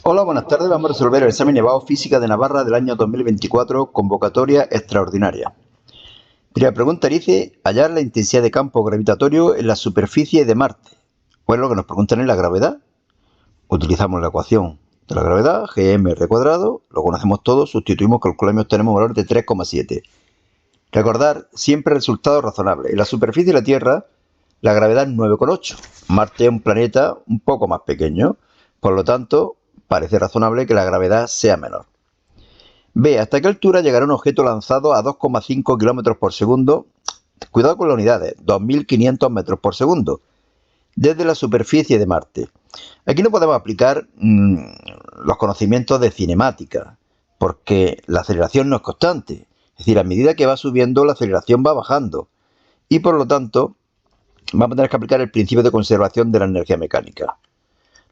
Hola, buenas tardes. Vamos a resolver el examen EBAU Física de Navarra del año 2024, convocatoria extraordinaria. Primera pregunta dice, hallar la intensidad de campo gravitatorio en la superficie de Marte. Pues lo que nos preguntan es la gravedad. Utilizamos la ecuación de la gravedad, gmr cuadrado, lo conocemos todos, sustituimos, calculamos y obtenemos un valor de 3,7. Recordar siempre resultados razonables. En la superficie de la Tierra, la gravedad es 9,8. Marte es un planeta un poco más pequeño, por lo tanto, parece razonable que la gravedad sea menor. B. ¿Hasta qué altura llegará un objeto lanzado a 2,5 km por segundo? Cuidado con las unidades, 2.500 metros por segundo, desde la superficie de Marte. Aquí no podemos aplicar los conocimientos de cinemática, porque la aceleración no es constante. Es decir, a medida que va subiendo, la aceleración va bajando. Y por lo tanto, vamos a tener que aplicar el principio de conservación de la energía mecánica.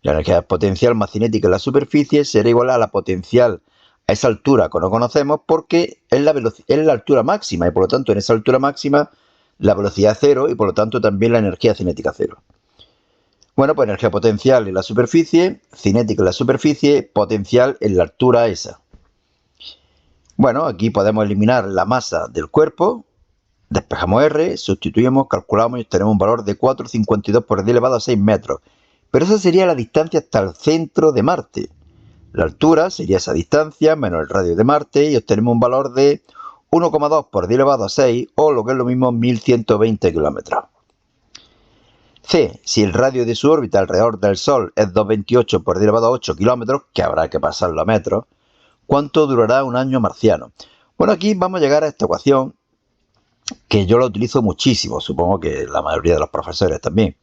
La energía potencial más cinética en la superficie será igual a la potencial a esa altura que no conocemos porque es la altura máxima y por lo tanto en esa altura máxima la velocidad es cero y por lo tanto también la energía cinética cero. Bueno, pues energía potencial en la superficie, cinética en la superficie, potencial en la altura esa. Bueno, aquí podemos eliminar la masa del cuerpo, despejamos R, sustituimos, calculamos y tenemos un valor de 4,52 por 10 elevado a 6 metros. Pero esa sería la distancia hasta el centro de Marte. La altura sería esa distancia menos el radio de Marte y obtenemos un valor de 1,2 por 10 elevado a 6 o lo que es lo mismo 1.120 kilómetros. C. Si el radio de su órbita alrededor del Sol es 228 por 10 elevado a 8 kilómetros, que habrá que pasarlo a metros, ¿cuánto durará un año marciano? Bueno, aquí vamos a llegar a esta ecuación que yo la utilizo muchísimo, supongo que la mayoría de los profesores también.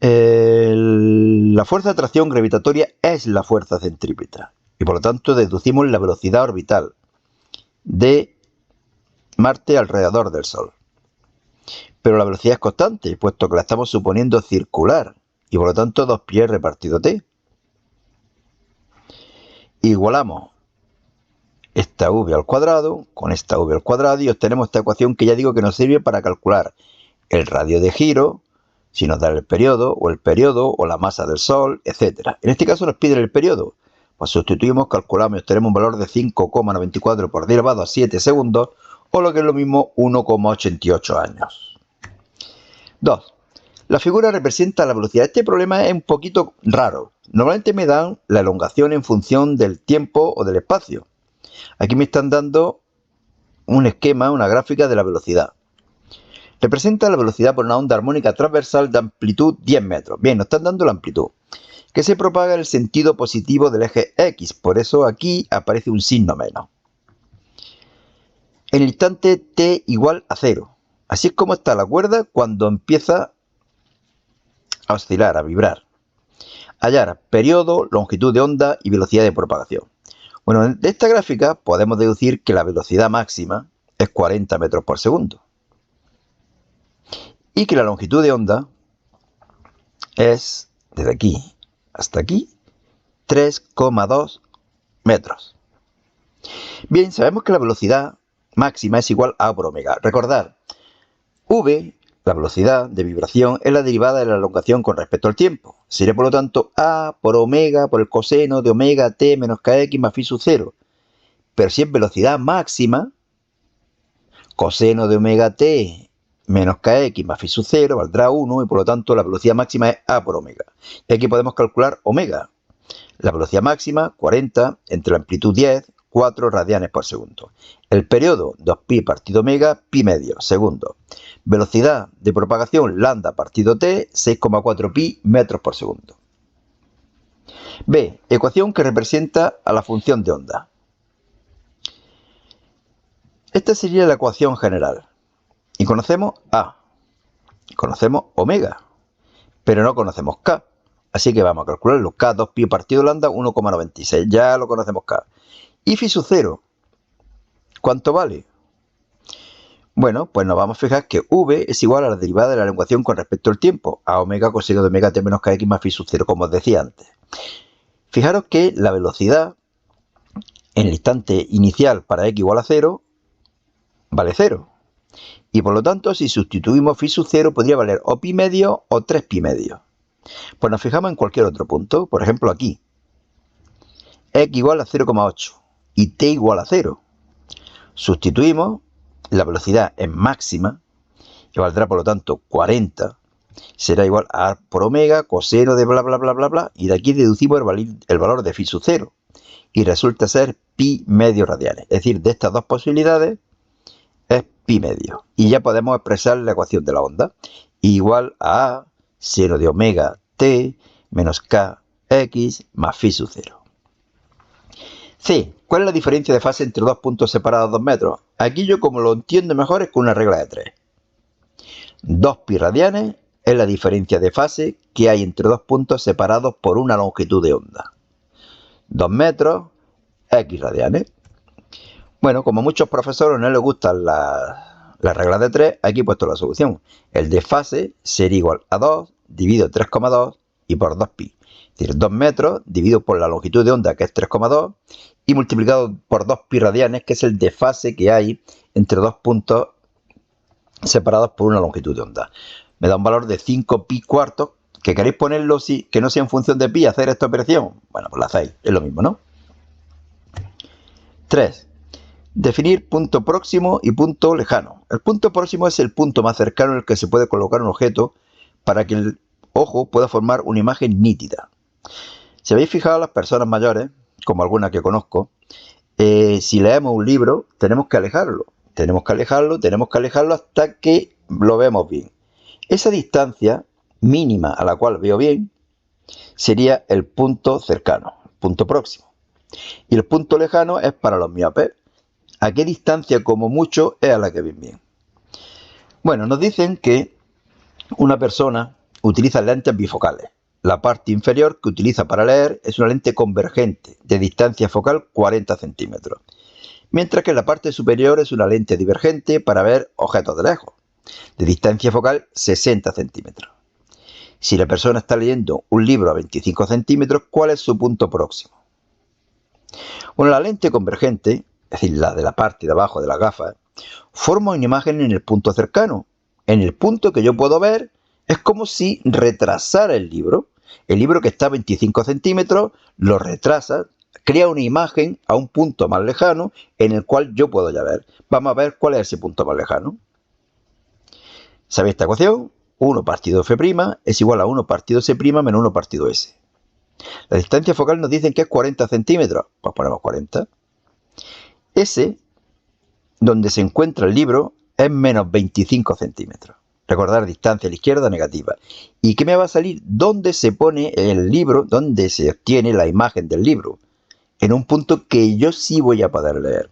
La fuerza de atracción gravitatoria es la fuerza centrípeta y por lo tanto deducimos la velocidad orbital de Marte alrededor del Sol. Pero la velocidad es constante, puesto que la estamos suponiendo circular y por lo tanto 2π repartido t. Igualamos esta v al cuadrado con esta v al cuadrado y obtenemos esta ecuación que ya digo que nos sirve para calcular el radio de giro, si nos da el periodo o la masa del Sol, etc. En este caso nos piden el periodo. Pues sustituimos, calculamos y obtenemos un valor de 5,94 por 10 elevado a 7 segundos, o lo que es lo mismo 1,88 años. 2. La figura representa la velocidad. Este problema es un poquito raro. Normalmente me dan la elongación en función del tiempo o del espacio. Aquí me están dando un esquema, una gráfica de la velocidad. Representa la velocidad por una onda armónica transversal de amplitud 10 metros. Bien, nos están dando la amplitud, que se propaga en el sentido positivo del eje X. Por eso aquí aparece un signo menos. En el instante t igual a 0. Así es como está la cuerda cuando empieza a oscilar, a vibrar. Hallar periodo, longitud de onda y velocidad de propagación. Bueno, de esta gráfica podemos deducir que la velocidad máxima es 40 metros por segundo. Y que la longitud de onda es, desde aquí hasta aquí, 3,2 metros. Bien, sabemos que la velocidad máxima es igual a por omega. Recordad, v, la velocidad de vibración, es la derivada de la elongación con respecto al tiempo. Sería por lo tanto a por omega por el coseno de omega t menos kx más phi sub 0. Pero si es velocidad máxima, coseno de omega t menos kx más phi sub 0 valdrá 1 y por lo tanto la velocidad máxima es a por omega. Y aquí podemos calcular omega. La velocidad máxima, 40, entre la amplitud 10, 4 radianes por segundo. El periodo, 2pi partido omega, pi medio, segundo. Velocidad de propagación, lambda partido t, 6,4 pi metros por segundo. B. Ecuación que representa a la función de onda. Esta sería la ecuación general. Y conocemos A, conocemos omega, pero no conocemos K. Así que vamos a calcularlo. K, 2pi partido lambda, 1,96. Ya lo conocemos K. Y phi sub 0, ¿cuánto vale? Bueno, pues nos vamos a fijar que V es igual a la derivada de la elongación con respecto al tiempo, a omega coseno de omega t menos kx más phi sub 0, como os decía antes. Fijaros que la velocidad en el instante inicial para x igual a 0 vale 0. Y por lo tanto, si sustituimos phi sub 0, podría valer o pi medio o 3 pi medio. Pues nos fijamos en cualquier otro punto, por ejemplo aquí. x igual a 0,8 y t igual a 0. Sustituimos, la velocidad es máxima, que valdrá por lo tanto 40, será igual a A por omega, coseno de bla bla bla bla bla, y de aquí deducimos el valor de phi sub 0, y resulta ser pi medios radianes. Es decir, de estas dos posibilidades es pi medio, y ya podemos expresar la ecuación de la onda, igual a A seno de omega t menos k x más phi sub 0. C. ¿Cuál es la diferencia de fase entre dos puntos separados 2 metros? Aquí yo como lo entiendo mejor es con una regla de 3. 2 pi radianes es la diferencia de fase que hay entre dos puntos separados por una longitud de onda. 2 metros, x radianes. Bueno, como a muchos profesores no les gustan las reglas de 3, aquí he puesto la solución. El de fase sería igual a 2 dividido 3,2 y por 2 pi. Es decir, 2 metros dividido por la longitud de onda, que es 3,2, y multiplicado por 2 pi radianes, que es el desfase que hay entre dos puntos separados por una longitud de onda. Me da un valor de 5 pi cuartos, que queréis ponerlo que no sea en función de pi, hacer esta operación. Bueno, pues la hacéis, es lo mismo, ¿no? 3. Definir punto próximo y punto lejano. El punto próximo es el punto más cercano en el que se puede colocar un objeto para que el ojo pueda formar una imagen nítida. Si habéis fijado, las personas mayores, como alguna que conozco, si leemos un libro, tenemos que alejarlo hasta que lo vemos bien. Esa distancia mínima a la cual veo bien sería el punto cercano, el punto próximo. Y el punto lejano es para los miopes. ¿A qué distancia como mucho es a la que ven bien? Bueno, nos dicen que una persona utiliza lentes bifocales. La parte inferior que utiliza para leer es una lente convergente de distancia focal 40 centímetros, mientras que la parte superior es una lente divergente para ver objetos de lejos, de distancia focal 60 centímetros. Si la persona está leyendo un libro a 25 centímetros, ¿cuál es su punto próximo? Bueno, la lente convergente, es decir, la de la parte de abajo de las gafas, forma una imagen en el punto cercano. En el punto que yo puedo ver, es como si retrasara el libro. El libro que está a 25 centímetros lo retrasa, crea una imagen a un punto más lejano en el cual yo puedo ya ver. Vamos a ver cuál es ese punto más lejano. ¿Sabéis esta ecuación? 1 partido f' es igual a 1 partido s' menos 1 partido s. La distancia focal nos dicen que es 40 centímetros. Pues ponemos 40. S, donde se encuentra el libro, es menos 25 centímetros. Recordar distancia a la izquierda negativa. ¿Y qué me va a salir? ¿Dónde se pone el libro? ¿Dónde se obtiene la imagen del libro? En un punto que yo sí voy a poder leer.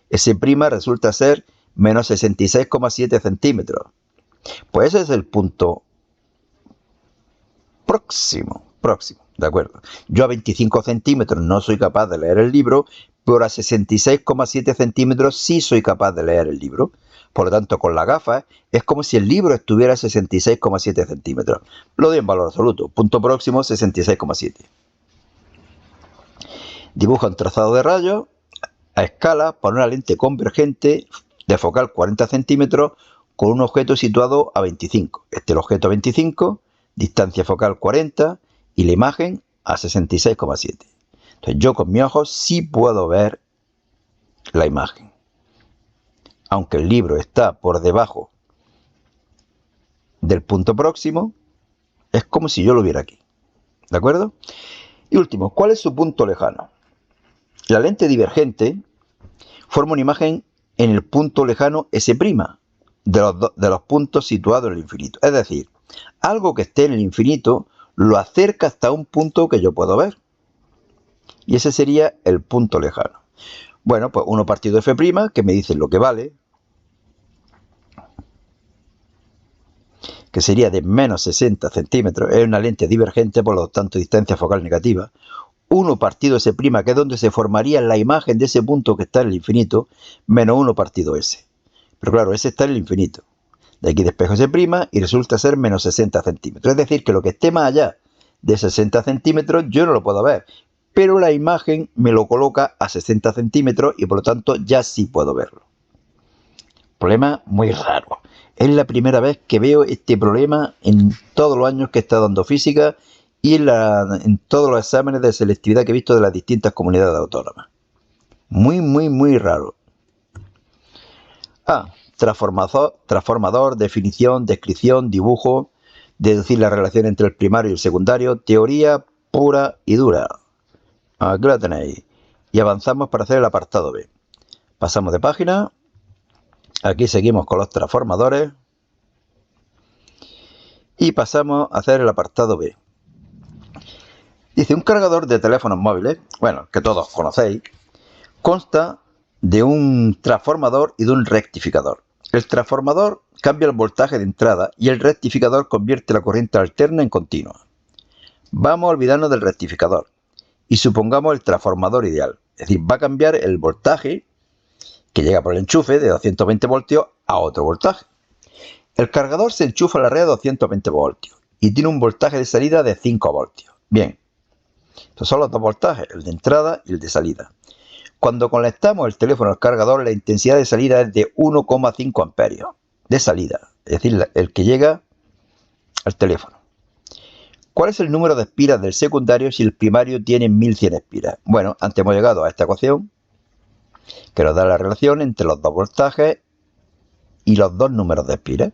S' resulta ser menos 66,7 centímetros. Pues ese es el punto próximo, ¿de acuerdo? Yo a 25 centímetros no soy capaz de leer el libro, pero a 66,7 centímetros sí soy capaz de leer el libro. Por lo tanto, con la gafa es como si el libro estuviera a 66,7 centímetros. Lo doy en valor absoluto. Punto próximo, 66,7. Dibuja un trazado de rayos a escala para una lente convergente de focal 40 centímetros con un objeto situado a 25. Este es el objeto a 25, distancia focal 40 y la imagen a 66,7. Entonces yo con mis ojos sí puedo ver la imagen. Aunque el libro está por debajo del punto próximo, es como si yo lo viera aquí. ¿De acuerdo? Y último, ¿cuál es su punto lejano? La lente divergente forma una imagen en el punto lejano S' de los puntos situados en el infinito. Es decir, algo que esté en el infinito lo acerca hasta un punto que yo puedo ver. Y ese sería el punto lejano. Bueno, pues 1 partido f', que me dice lo que vale, que sería de menos 60 centímetros, es una lente divergente, por lo tanto distancia focal negativa. 1 partido s', que es donde se formaría la imagen de ese punto que está en el infinito, menos 1 partido s. Pero claro, s está en el infinito. De aquí despejo s' y resulta ser menos 60 centímetros. Es decir, que lo que esté más allá de 60 centímetros yo no lo puedo ver. Pero la imagen me lo coloca a 60 centímetros y por lo tanto ya sí puedo verlo. Problema muy raro. Es la primera vez que veo este problema en todos los años que he estado dando física y en todos los exámenes de selectividad que he visto de las distintas comunidades autónomas. Muy raro. A. Transformador, definición, descripción, dibujo, deducir la relación entre el primario y el secundario, teoría pura y dura. Aquí la tenéis. Y avanzamos para hacer el apartado B. Pasamos de página. Aquí seguimos con los transformadores. Y pasamos a hacer el apartado B. Dice, un cargador de teléfonos móviles, bueno, que todos conocéis, consta de un transformador y de un rectificador. El transformador cambia el voltaje de entrada y el rectificador convierte la corriente alterna en continua. Vamos a olvidarnos del rectificador y supongamos el transformador ideal. Es decir, va a cambiar el voltaje que llega por el enchufe de 220 voltios a otro voltaje. El cargador se enchufa a la red a 220 voltios y tiene un voltaje de salida de 5 voltios. Bien, estos son los dos voltajes, el de entrada y el de salida. Cuando conectamos el teléfono al cargador, la intensidad de salida es de 1,5 amperios de salida, es decir, el que llega al teléfono. ¿Cuál es el número de espiras del secundario si el primario tiene 1100 espiras? Bueno, antes hemos llegado a esta ecuación que nos da la relación entre los dos voltajes y los dos números de espiras.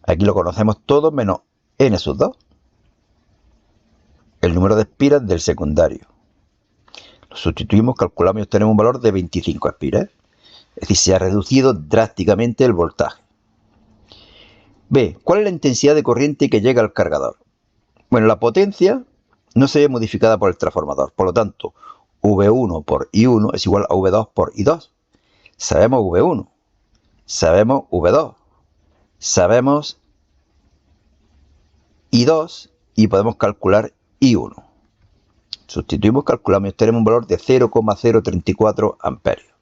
Aquí lo conocemos todo menos n sub 2, el número de espiras del secundario. Lo sustituimos, calculamos y obtenemos un valor de 25 espiras. Es decir, se ha reducido drásticamente el voltaje. B. ¿Cuál es la intensidad de corriente que llega al cargador? Bueno, la potencia no se ve modificada por el transformador. Por lo tanto, V1 por I1 es igual a V2 por I2. Sabemos V1. Sabemos V2. Sabemos I2 y podemos calcular I1. Sustituimos, calculamos y obtenemos un valor de 0,034 amperios.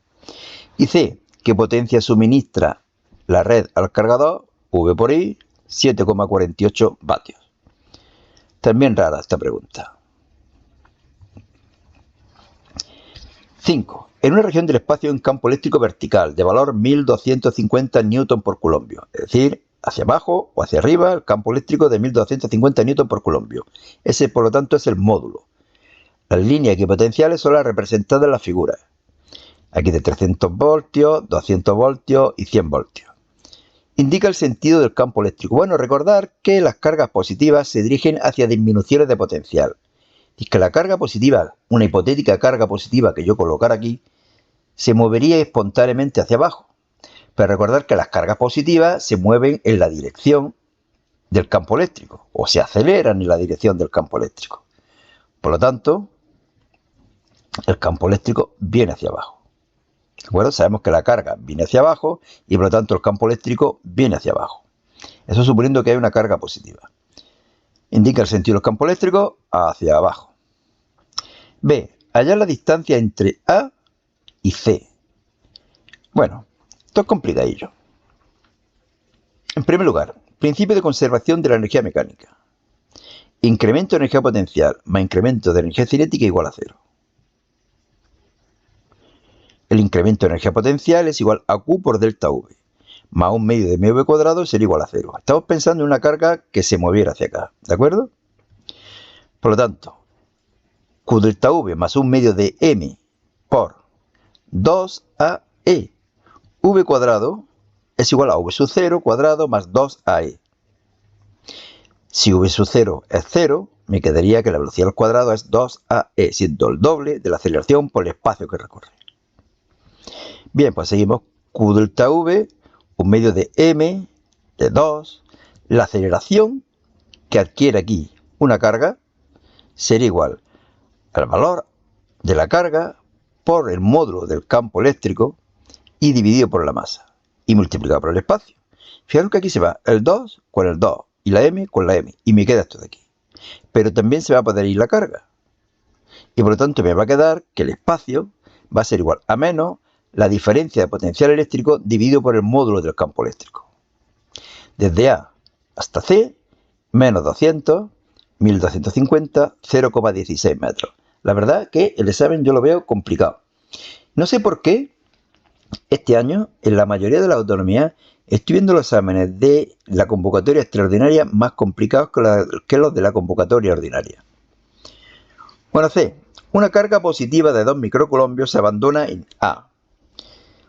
Y C, ¿qué potencia suministra la red al cargador? V por I, 7,48 vatios. También rara esta pregunta. 5. En una región del espacio hay un campo eléctrico vertical de valor 1250 newton por culombio, es decir, hacia abajo o hacia arriba el campo eléctrico de 1250 newton por culombio. Ese, por lo tanto, es el módulo. Las líneas equipotenciales son las representadas en la figura. Aquí de 300 voltios, 200 voltios y 100 voltios. Indica el sentido del campo eléctrico. Bueno, recordar que las cargas positivas se dirigen hacia disminuciones de potencial. Y que la carga positiva, una hipotética carga positiva que yo colocara aquí, se movería espontáneamente hacia abajo. Pero recordar que las cargas positivas se mueven en la dirección del campo eléctrico o se aceleran en la dirección del campo eléctrico. Por lo tanto, el campo eléctrico viene hacia abajo. ¿De acuerdo? Sabemos que la carga viene hacia abajo y por lo tanto el campo eléctrico viene hacia abajo. Eso suponiendo que hay una carga positiva. Indica el sentido del campo eléctrico hacia abajo. B. Hallar la distancia entre A y C. Bueno, esto es complicadillo. En primer lugar, principio de conservación de la energía mecánica. Incremento de energía potencial más incremento de energía cinética igual a 0. El incremento de energía potencial es igual a Q por delta V, más un medio de mv cuadrado sería igual a 0. Estamos pensando en una carga que se moviera hacia acá, ¿de acuerdo? Por lo tanto, Q delta V más un medio de m por 2ae. V cuadrado es igual a V sub 0 cuadrado más 2ae. Si V sub 0 es 0, me quedaría que la velocidad al cuadrado es 2ae, siendo el doble de la aceleración por el espacio que recorre. Bien, pues seguimos. Q delta V, un medio de m de 2. La aceleración que adquiere aquí una carga sería igual al valor de la carga por el módulo del campo eléctrico y dividido por la masa y multiplicado por el espacio. Fijaros que aquí se va el 2 con el 2 y la m con la m y me queda esto de aquí. Pero también se va a poder ir la carga y por lo tanto me va a quedar que el espacio va a ser igual a menos la diferencia de potencial eléctrico dividido por el módulo del campo eléctrico. Desde A hasta C, menos 200, 1250, 0,16 metros. La verdad que el examen yo lo veo complicado. No sé por qué este año en la mayoría de las autonomías Estoy viendo los exámenes de la convocatoria extraordinaria más complicados que los de la convocatoria ordinaria. Bueno, C. Una carga positiva de 2 microcoulombios se abandona en A.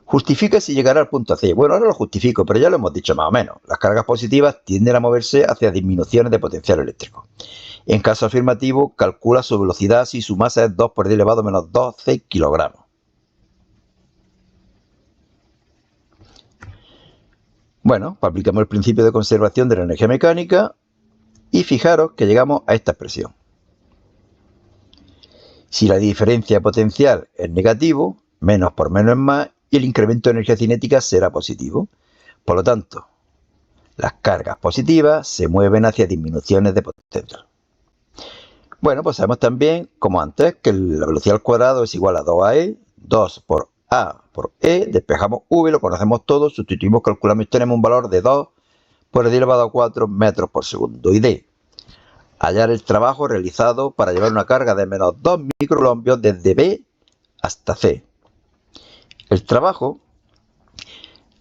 Justifica si llegará al punto C. Bueno, ahora lo justifico, pero ya lo hemos dicho más o menos. Las cargas positivas tienden a moverse hacia disminuciones de potencial eléctrico. En caso afirmativo, calcula su velocidad si su masa es 2 por 10 elevado menos 12 kilogramos. Bueno, pues aplicamos el principio de conservación de la energía mecánica y fijaros que llegamos a esta expresión. Si la diferencia potencial es negativo, menos por menos es más, y el incremento de energía cinética será positivo. Por lo tanto, las cargas positivas se mueven hacia disminuciones de potencial. Bueno, pues sabemos también, como antes, que la velocidad al cuadrado es igual a 2AE, 2 por A por E, despejamos V, lo conocemos todo, sustituimos, calculamos y tenemos un valor de 2 por 10 elevado a 4 metros por segundo. Y D, hallar el trabajo realizado para llevar una carga de menos 2 microcoulombios desde B hasta C. El trabajo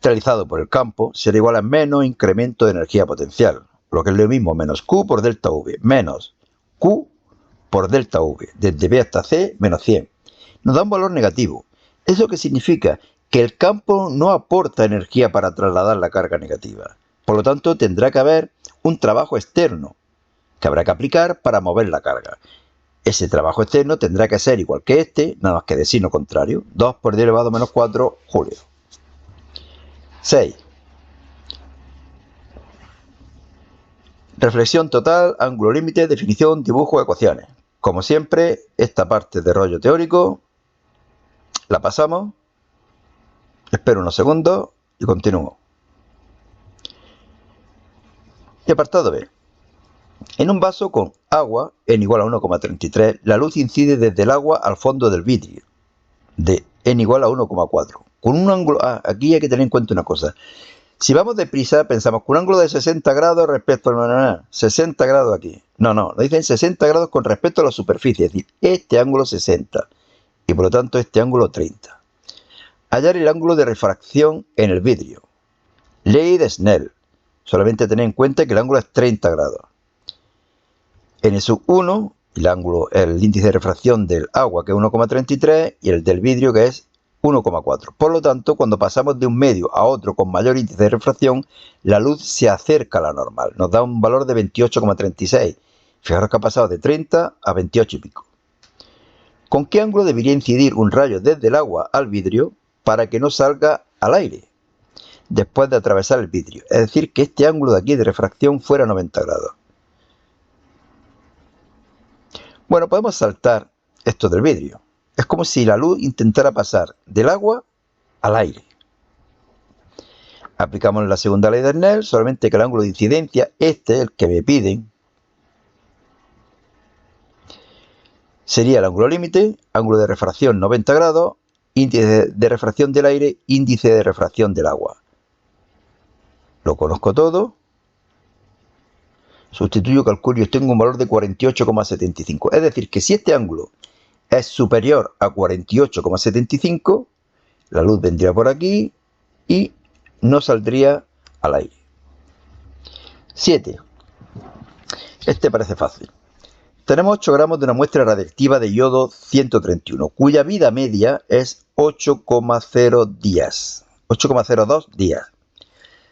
realizado por el campo será igual a menos incremento de energía potencial, lo que es lo mismo menos Q por delta V, menos Q por delta V, desde B hasta C, menos 100. Nos da un valor negativo. ¿Eso qué significa? Que el campo no aporta energía para trasladar la carga negativa. Por lo tanto, tendrá que haber un trabajo externo que habrá que aplicar para mover la carga. Ese trabajo externo tendrá que ser igual que este, nada más que de signo contrario, 2 por 10 elevado a menos 4 julio. 6. Reflexión total, ángulo límite, definición, dibujo, ecuaciones. Como siempre, esta parte de rollo teórico la pasamos, espero unos segundos y continúo. Y apartado B. En un vaso con agua n igual a 1,33, la luz incide desde el agua al fondo del vidrio, de n igual a 1,4. Con un ángulo... aquí hay que tener en cuenta una cosa. Si vamos deprisa, pensamos que un ángulo de 60 grados respecto a... 60 grados aquí. No, dicen 60 grados con respecto a la superficie, es decir, este ángulo 60 y por lo tanto este ángulo 30. Hallar el ángulo de refracción en el vidrio. Ley de Snell. Solamente tener en cuenta que el ángulo es 30 grados. N sub 1, el índice de refracción del agua, que es 1,33, y el del vidrio, que es 1,4. Por lo tanto, cuando pasamos de un medio a otro con mayor índice de refracción, la luz se acerca a la normal. Nos da un valor de 28,36. Fijaros que ha pasado de 30 a 28 y pico. ¿Con qué ángulo debería incidir un rayo desde el agua al vidrio para que no salga al aire después de atravesar el vidrio? Es decir, que este ángulo de aquí de refracción fuera 90 grados. Bueno, podemos saltar esto del vidrio. Es como si la luz intentara pasar del agua al aire. Aplicamos la segunda ley de Snell, solamente que el ángulo de incidencia, este, el que me piden, sería el ángulo límite, ángulo de refracción 90 grados, índice de refracción del aire, índice de refracción del agua. Lo conozco todo. Sustituyo, calculo y obtengo un valor de 48,75. Es decir, que si este ángulo es superior a 48,75, la luz vendría por aquí y no saldría al aire. 7. Este parece fácil. Tenemos 8 gramos de una muestra radiactiva de yodo 131, cuya vida media es 8,0 días, 8,02 días.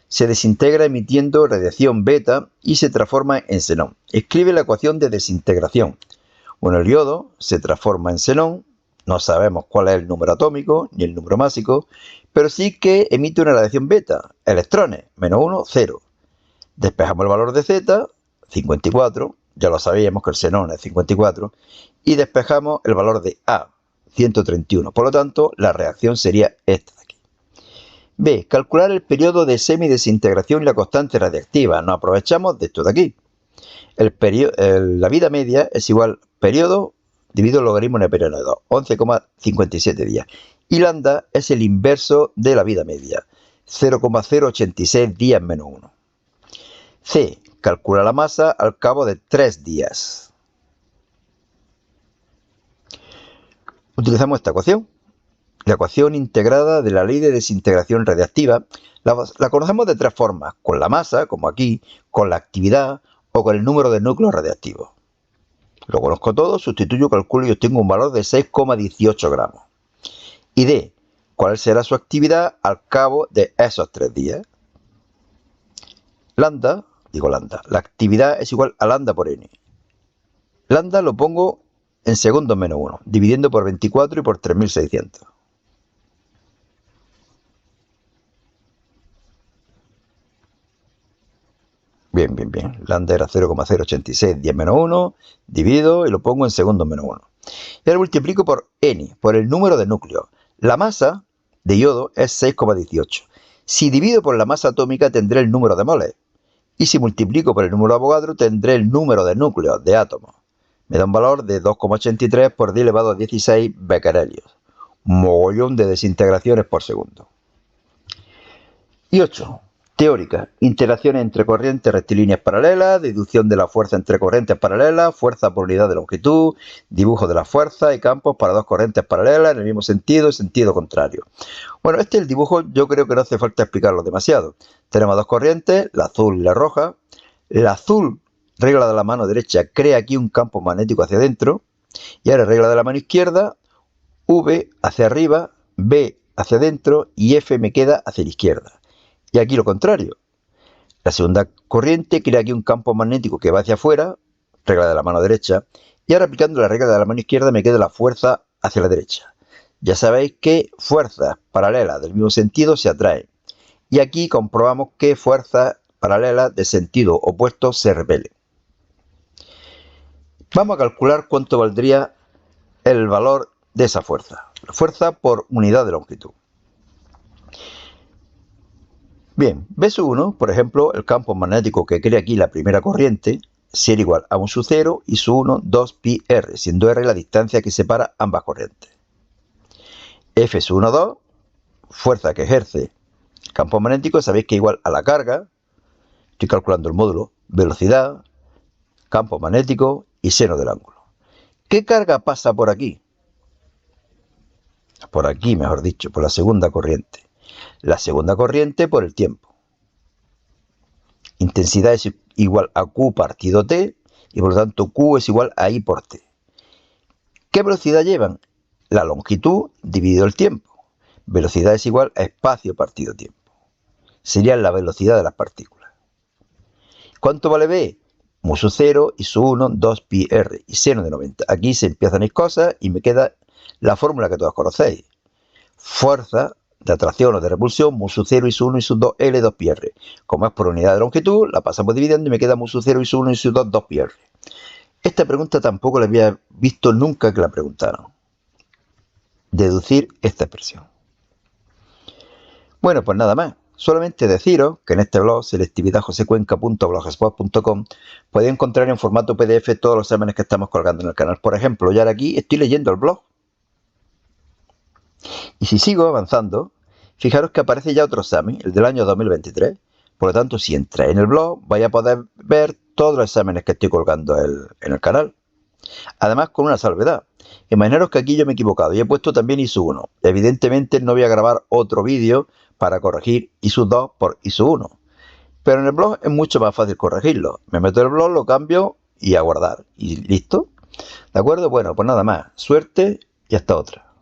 Se desintegra emitiendo radiación beta y se transforma en xenón. Escribe la ecuación de desintegración. Bueno, el yodo se transforma en xenón, no sabemos cuál es el número atómico ni el número másico, pero sí que emite una radiación beta, electrones, menos 1, 0. Despejamos el valor de Z, 54, ya lo sabíamos que el xenón es 54, y despejamos el valor de A, 131. Por lo tanto, la reacción sería esta de aquí. B. Calcular el periodo de semidesintegración y la constante radiactiva. Nos aprovechamos de esto de aquí. La vida media es igual periodo dividido el logaritmo en el periodo de 2, 11,57 días. Y lambda es el inverso de la vida media, 0,086 días menos 1. C. Calcula la masa al cabo de 3 días. Utilizamos esta ecuación. La ecuación integrada de la ley de desintegración radiactiva la conocemos de tres formas: con la masa, como aquí, con la actividad o con el número de núcleos radiactivos. Lo conozco todo, sustituyo, calculo y obtengo un valor de 6,18 gramos. Y D, ¿cuál será su actividad al cabo de esos 3 días? Lambda, la actividad es igual a lambda por n. Lambda lo pongo en segundos menos 1, dividiendo por 24 y por 3600. Bien. Lambda era 0,086, 10 menos 1, divido y lo pongo en segundos menos 1. Y ahora multiplico por n, por el número de núcleos. La masa de yodo es 6,18. Si divido por la masa atómica tendré el número de moles. Y si multiplico por el número de Avogadro tendré el número de núcleos, de átomos. Me da un valor de 2,83 por 10 elevado a 16 becquerelios. Mogollón de desintegraciones por segundo. Y 8. Teórica. Interacciones entre corrientes rectilíneas paralelas, deducción de la fuerza entre corrientes paralelas, fuerza por unidad de longitud, dibujo de la fuerza y campos para dos corrientes paralelas en el mismo sentido y sentido contrario. Bueno, este es el dibujo, yo creo que no hace falta explicarlo demasiado. Tenemos dos corrientes, la azul y la roja. La azul, regla de la mano derecha, crea aquí un campo magnético hacia adentro. Y ahora regla de la mano izquierda, V hacia arriba, B hacia adentro y F me queda hacia la izquierda. Y aquí lo contrario. La segunda corriente crea aquí un campo magnético que va hacia afuera, regla de la mano derecha, y ahora aplicando la regla de la mano izquierda me queda la fuerza hacia la derecha. Ya sabéis que fuerzas paralelas del mismo sentido se atraen. Y aquí comprobamos que fuerzas paralelas de sentido opuesto se repelen. Vamos a calcular cuánto valdría el valor de esa fuerza. La fuerza por unidad de longitud. Bien, B1, por ejemplo, el campo magnético que crea aquí la primera corriente, será igual a 1 sub 0 y sub 1, 2 pi r, siendo r la distancia que separa ambas corrientes. F sub 1, 2, fuerza que ejerce el campo magnético, sabéis que es igual a la carga, estoy calculando el módulo, velocidad, campo magnético y seno del ángulo. ¿Qué carga pasa por aquí? Por aquí, mejor dicho, por la segunda corriente. La segunda corriente por el tiempo. Intensidad es igual a Q partido T y por lo tanto Q es igual a I por T. ¿Qué velocidad llevan? La longitud dividido el tiempo. Velocidad es igual a espacio partido tiempo. Sería la velocidad de las partículas. ¿Cuánto vale B? Mu sub 0 y sub 1, 2 pi r y seno de 90. Aquí se empiezan las cosas y me queda la fórmula que todos conocéis. Fuerza de atracción o de repulsión, mu sub 0 y sub 1 y sub 2 L 2 pi r. Como es por unidad de longitud, la pasamos dividiendo y me queda mu sub 0 y sub 1 y sub 2 2 pi r. Esta pregunta tampoco la había visto nunca que la preguntaran. Deducir esta expresión. Bueno, pues nada más. Solamente deciros que en este blog, selectividadjosecuenca.blogspot.com, podéis encontrar en formato PDF todos los exámenes que estamos colgando en el canal. Por ejemplo, ya aquí estoy leyendo el blog. Y si sigo avanzando, fijaros que aparece ya otro examen, el del año 2023. Por lo tanto, si entráis en el blog, vais a poder ver todos los exámenes que estoy colgando en el canal. Además, con una salvedad. Imaginaros que aquí yo me he equivocado y he puesto también ISU 1. Evidentemente no voy a grabar otro vídeo para corregir ISU 2 por ISU 1. Pero en el blog es mucho más fácil corregirlo. Me meto en el blog, lo cambio y a guardar. Y listo. ¿De acuerdo? Bueno, pues nada más. Suerte y hasta otra.